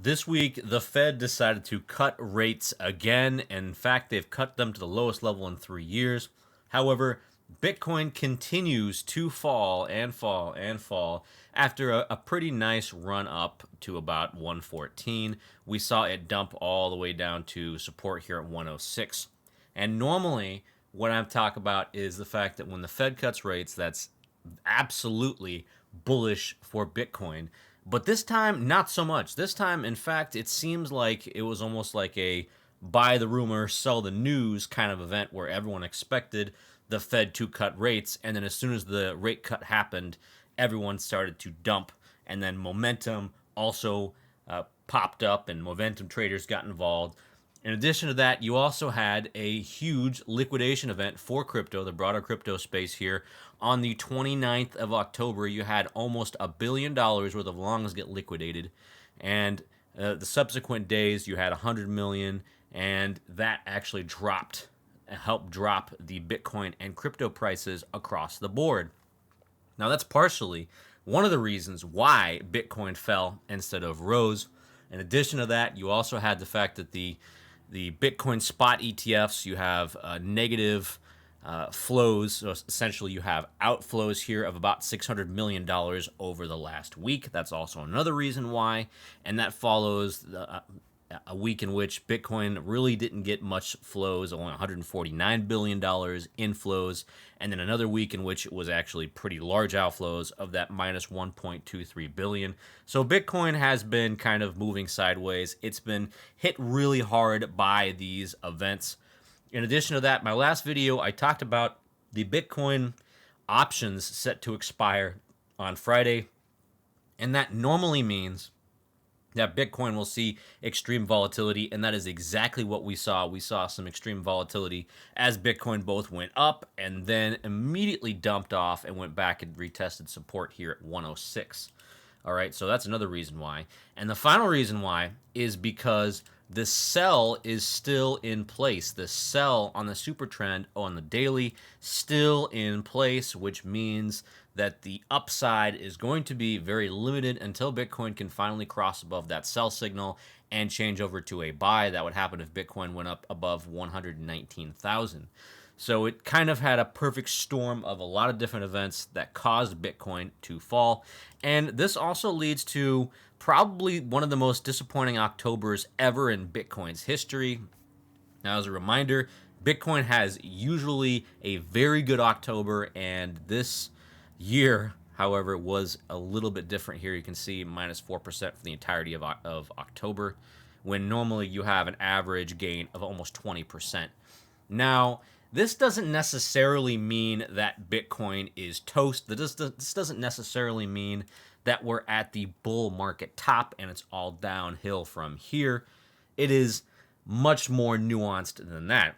This week, the Fed decided to cut rates again. And in fact, they've cut them to the lowest level in 3 years. However, Bitcoin continues to fall and fall and fall after a pretty nice run up to about 114. We saw it dump all the way down to support here at 106. And normally, what I'm talking about is the fact that when the Fed cuts rates, that's absolutely bullish for Bitcoin. But this time, not so much. This time, in fact, it seems like it was almost like a buy the rumor, sell the news kind of event where everyone expected the Fed to cut rates. And then as soon as the rate cut happened, everyone started to dump. And then momentum also popped up and momentum traders got involved. In addition to that, you also had a huge liquidation event for crypto, the broader crypto space here. On the 29th of October, you had almost $1 billion worth of longs get liquidated. And the subsequent days, you had 100 million, and that actually helped drop the Bitcoin and crypto prices across the board. Now, that's partially one of the reasons why Bitcoin fell instead of rose. In addition to that, you also had the fact that the Bitcoin spot ETFs, you have negative flows. So essentially, you have outflows here of about $600 million over the last week. That's also another reason why. And that follows a week in which Bitcoin really didn't get much flows, only $149 billion inflows, and then another week in which it was actually pretty large outflows of that minus 1.23 billion. So Bitcoin has been kind of moving sideways. It's been hit really hard by these events. In addition to that, my last video, I talked about the Bitcoin options set to expire on Friday, and that normally means that Bitcoin will see extreme volatility, and that is exactly what we saw. We saw some extreme volatility as Bitcoin both went up and then immediately dumped off and went back and retested support here at 106. All right, so that's another reason why. And the final reason why is because the sell is still in place. The sell on the super trend on the daily still in place, which means that the upside is going to be very limited until Bitcoin can finally cross above that sell signal and change over to a buy. That would happen if Bitcoin went up above 119,000. So it kind of had a perfect storm of a lot of different events that caused Bitcoin to fall. And this also leads to probably one of the most disappointing Octobers ever in Bitcoin's history. Now, as a reminder, Bitcoin has usually a very good October, and this year, however, was a little bit different here. You can see minus 4% for the entirety of October, when normally you have an average gain of almost 20%. Now, this doesn't necessarily mean that Bitcoin is toast. This doesn't necessarily mean that we're at the bull market top and it's all downhill from here. It is much more nuanced than that.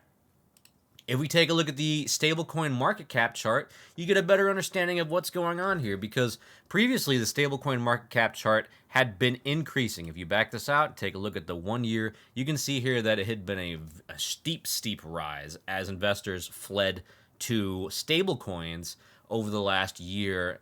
If we take a look at the stablecoin market cap chart, you get a better understanding of what's going on here, because previously the stablecoin market cap chart had been increasing. If you back this out, take a look at the 1 year, you can see here that it had been a steep rise as investors fled to stablecoins over the last year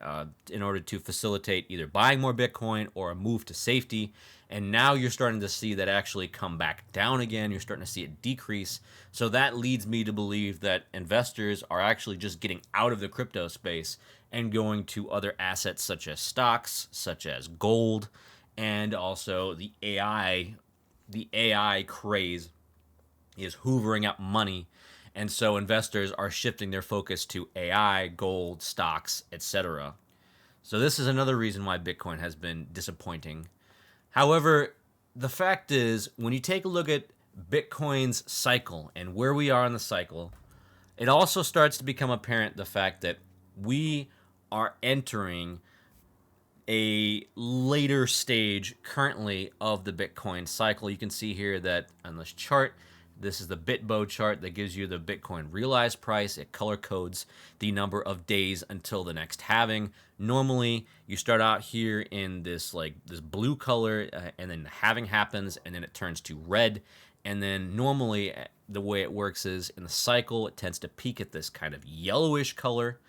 in order to facilitate either buying more Bitcoin or a move to safety. And now you're starting to see that actually come back down again. You're starting to see it decrease. So that leads me to believe that investors are actually just getting out of the crypto space and going to other assets such as stocks, such as gold, and also the AI. The AI craze is hoovering up money. And so investors are shifting their focus to AI, gold, stocks, etc. So this is another reason why Bitcoin has been disappointing. However, the fact is, when you take a look at Bitcoin's cycle and where we are in the cycle, it also starts to become apparent the fact that we are entering a later stage currently of the Bitcoin cycle. You can see here that on this chart, this is the BitBo chart that gives you the Bitcoin realized price. It color codes the number of days until the next halving. Normally, you start out here in this blue color, and then the halving happens, and then it turns to red. And then normally, the way it works is in the cycle, it tends to peak at this kind of yellowish color,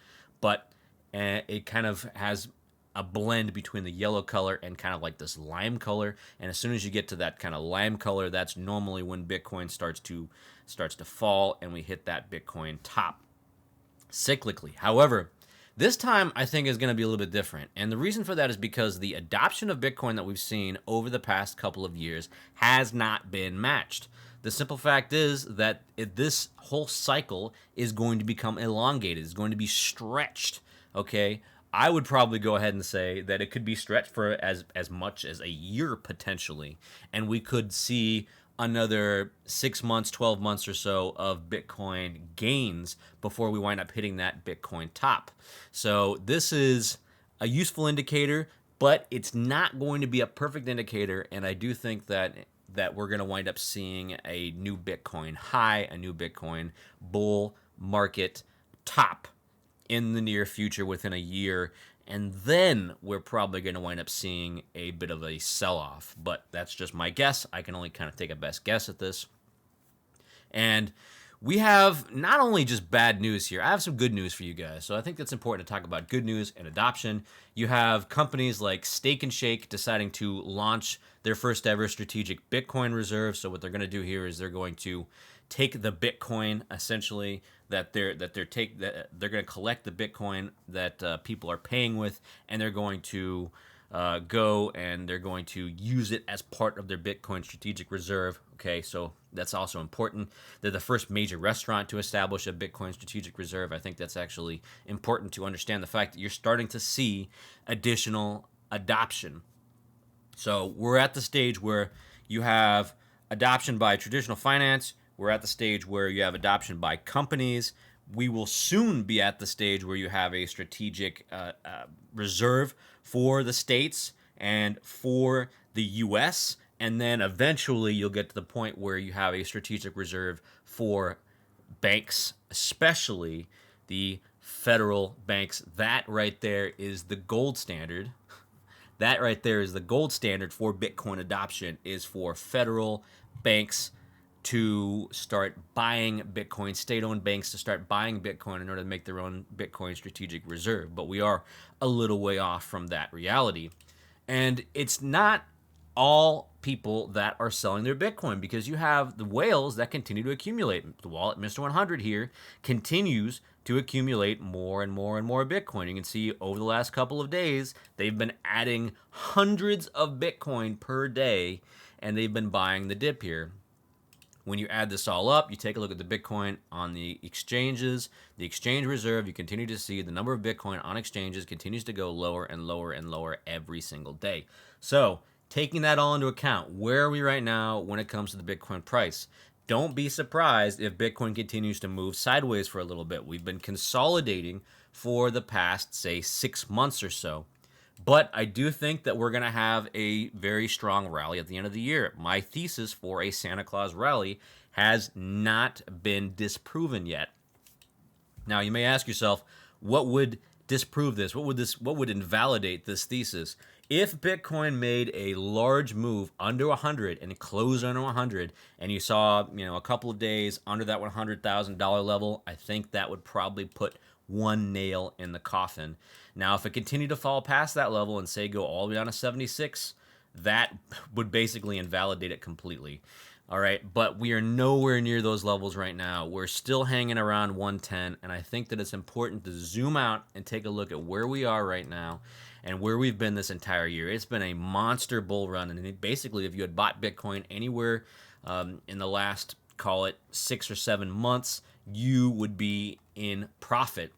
but it kind of has a blend between the yellow color and kind of like this lime color. And as soon as you get to that kind of lime color, that's normally when Bitcoin starts to fall and we hit that Bitcoin top cyclically. However, this time I think is going to be a little bit different. And the reason for that is because the adoption of Bitcoin that we've seen over the past couple of years has not been matched. The simple fact is that this whole cycle is going to become elongated, it's going to be stretched, okay? I would probably go ahead and say that it could be stretched for as much as a year potentially, and we could see another 6 months, 12 months or so of Bitcoin gains before we wind up hitting that Bitcoin top. So this is a useful indicator, but it's not going to be a perfect indicator, and I do think that we're going to wind up seeing a new Bitcoin high, a new Bitcoin bull market top in the near future within a year. And then we're probably going to wind up seeing a bit of a sell-off. But that's just my guess. I can only kind of take a best guess at this. And we have not only just bad news here, I have some good news for you guys. So I think it's important to talk about good news and adoption. You have companies like Steak and Shake deciding to launch their first ever strategic Bitcoin reserve. So what they're going to do here is they're going to take the Bitcoin essentially that they're going to collect the Bitcoin that people are paying with, and they're going to go and they're going to use it as part of their Bitcoin strategic reserve. Okay, so that's also important. They're the first major restaurant to establish a Bitcoin strategic reserve. I think that's actually important to understand the fact that you're starting to see additional adoption. So we're at the stage where you have adoption by traditional finance. We're at the stage where you have adoption by companies. We will soon be at the stage where you have a strategic reserve for the states and for the U.S., and then eventually you'll get to the point where you have a strategic reserve for banks, especially the federal banks. That right there is the gold standard. That right there is the gold standard for Bitcoin adoption, is for federal banks to start buying Bitcoin, state-owned banks to start buying Bitcoin in order to make their own Bitcoin strategic reserve. But we are a little way off from that reality. And it's not all people that are selling their Bitcoin, because you have the whales that continue to accumulate. The wallet, Mr. 100 here, continues to accumulate more and more and more Bitcoin. You can see over the last couple of days, they've been adding hundreds of Bitcoin per day, and they've been buying the dip here. When you add this all up, you take a look at the Bitcoin on the exchanges, the exchange reserve, you continue to see the number of Bitcoin on exchanges continues to go lower and lower and lower every single day. So, taking that all into account, where are we right now when it comes to the Bitcoin price? Don't be surprised if Bitcoin continues to move sideways for a little bit. We've been consolidating for the past, say, 6 months or so. But I do think that we're going to have a very strong rally at the end of the year. My thesis for a Santa Claus rally has not been disproven yet. Now, you may ask yourself, what would disprove this? What would invalidate this thesis? If Bitcoin made a large move under 100 and it closed under 100, and you saw, a couple of days under that $100,000 level, I think that would probably put one nail in the coffin. Now, if it continued to fall past that level and say go all the way down to 76, that would basically invalidate it completely. All right, but we are nowhere near those levels right now. We're still hanging around 110, and I think that it's important to zoom out and take a look at where we are right now and where we've been this entire year. It's been a monster bull run, and basically, if you had bought Bitcoin anywhere in the last, call it 6 or 7 months, you would be in profit.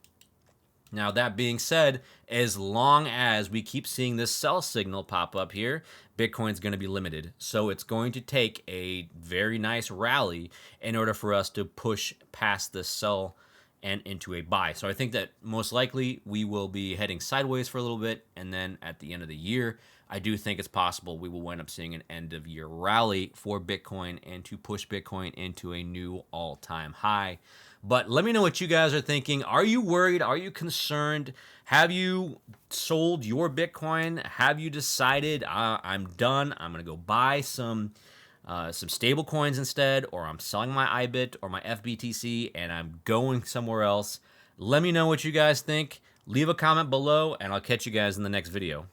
Now, that being said, as long as we keep seeing this sell signal pop up here, Bitcoin's going to be limited. So it's going to take a very nice rally in order for us to push past this sell and into a buy. So I think that most likely we will be heading sideways for a little bit, and then at the end of the year, I do think it's possible we will wind up seeing an end of year rally for Bitcoin and to push Bitcoin into a new all-time high. But let me know what you guys are thinking. Are you worried? Are you concerned? Have you sold your Bitcoin? Have you decided I'm done? I'm going to go buy some stable coins instead, or I'm selling my IBIT or my FBTC and I'm going somewhere else. Let me know what you guys think. Leave a comment below, and I'll catch you guys in the next video.